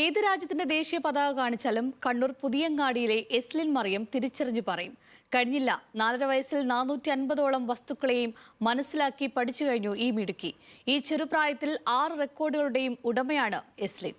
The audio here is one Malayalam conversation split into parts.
ഏത് രാജ്യത്തിന്റെ ദേശീയ പതാക കാണിച്ചാലും കണ്ണൂർ പുതിയങ്ങാടിയിലെ എസ്ലിൻ മറിയം തിരിച്ചറിഞ്ഞു പറയും. കഴിഞ്ഞില്ല, 4.5 വയസ്സിൽ 450ഓളം വസ്തുക്കളെയും മനസ്സിലാക്കി പഠിച്ചു കഴിഞ്ഞു ഈ മിടുക്കി. ഈ ചെറുപ്രായത്തിൽ 6 റെക്കോർഡുകളുടെയും ഉടമയാണ് എസ്ലിൻ.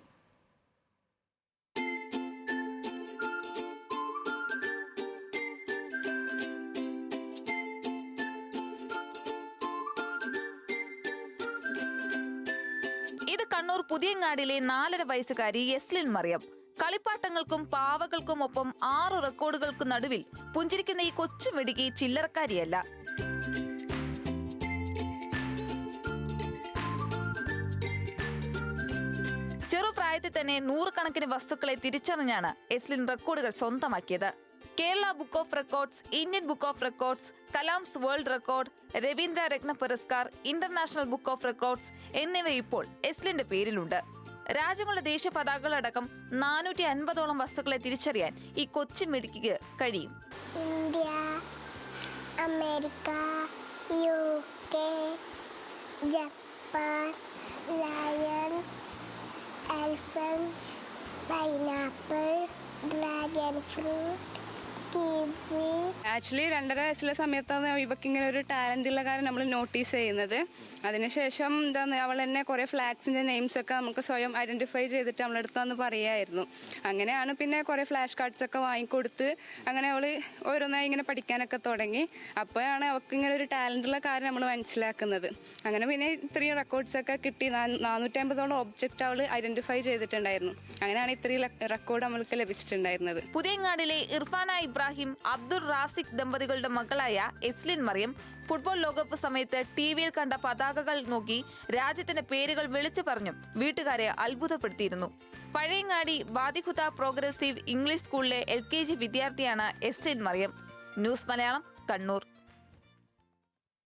ഇത് കണ്ണൂർ പുതിയങ്ങാടിയിലെ 4.5 വയസ്സുകാരി എസ്ലിൻ മറിയം. കളിപ്പാട്ടങ്ങൾക്കും പാവകൾക്കും ഒപ്പം 6 റെക്കോർഡുകൾക്ക് നടുവിൽ പുഞ്ചിരിക്കുന്ന ഈ കൊച്ചു മിടുക്കി ചില്ലറക്കാരിയല്ല. ചെറുപ്രായത്തിൽ തന്നെ 100 കണക്കിന് വസ്തുക്കളെ തിരിച്ചറിഞ്ഞാണ് എസ്ലിൻ റെക്കോർഡുകൾ സ്വന്തമാക്കിയത്. Kerala book of records, Indian book of records, Kalam's world record, Ravindra Ratna Puraskar, international book of records എന്നിവ ഇപ്പോൾ എസ്ലിന്റെ പേരിലുണ്ട്. രാജ്യങ്ങളുടെ ദേശീയ പതാകകളടക്കം 450ഓളം വസ്തുക്കളെ തിരിച്ചറിയാൻ ഈ കൊച്ചു മിടുക്കിക്ക് കഴിയും. India, America, UK, Japan, lion, elephant, pineapple, dragon fruit, kiwi. Actually 2.5 വയസ്സുള്ള സമയത്താണ് ഇവർക്ക് ഇങ്ങനെ ഒരു ടാലന്റ് ഉള്ള കാര്യം നമ്മൾ നോട്ടീസ് ചെയ്യുന്നത്. അതിനുശേഷം അവൾ തന്നെ കുറേ ഫ്ലാഗ്സിൻ്റെ നെയിംസൊക്കെ നമുക്ക് സ്വയം ഐഡൻറ്റിഫൈ ചെയ്തിട്ട് നമ്മളെടുത്താന്ന് പറയായിരുന്നു. അങ്ങനെയാണ് പിന്നെ കുറേ ഫ്ലാഷ് കാർഡ്സൊക്കെ വാങ്ങിക്കൊടുത്ത് അങ്ങനെ അവൾ ഓരോന്നായി ഇങ്ങനെ പഠിക്കാനൊക്കെ തുടങ്ങി. അപ്പോഴാണ് അവൾക്ക് ഇങ്ങനെ ഒരു ടാലൻ്റുള്ള കാര്യം നമ്മൾ മനസ്സിലാക്കുന്നത്. അങ്ങനെ പിന്നെ ഇത്രയും റെക്കോർഡ്സൊക്കെ കിട്ടി. 450ഓളം ഒബ്ജക്റ്റ് അവൾ ഐഡൻറ്റിഫൈ ചെയ്തിട്ടുണ്ടായിരുന്നു. അങ്ങനെയാണ് ഇത്രയും റെക്കോർഡ് നമ്മൾക്ക് ലഭിച്ചിട്ടുണ്ടായിരുന്നത്. പുതിയങ്ങാടിലെ ഇർഫാന ഇബ്രാഹിം, അബ്ദുൾ റാസിഖ് ദമ്പതികളുടെ മകളായ എസ്ലിൻ മറിയം ഫുട്ബോൾ ലോകകപ്പ് സമയത്ത് ടിവിയിൽ കണ്ട പതാകകൾ നോക്കി രാജ്യത്തിന്റെ പേരുകൾ വിളിച്ചു പറഞ്ഞും വീട്ടുകാരെ അത്ഭുതപ്പെടുത്തിയിരുന്നു. പഴയങ്ങാടി വാദിഖുദ പ്രോഗ്രസീവ് ഇംഗ്ലീഷ് സ്കൂളിലെ LKG വിദ്യാർത്ഥിയാണ് എസ്ലിൻ മറിയം. ന്യൂസ് മലയാളം, കണ്ണൂർ.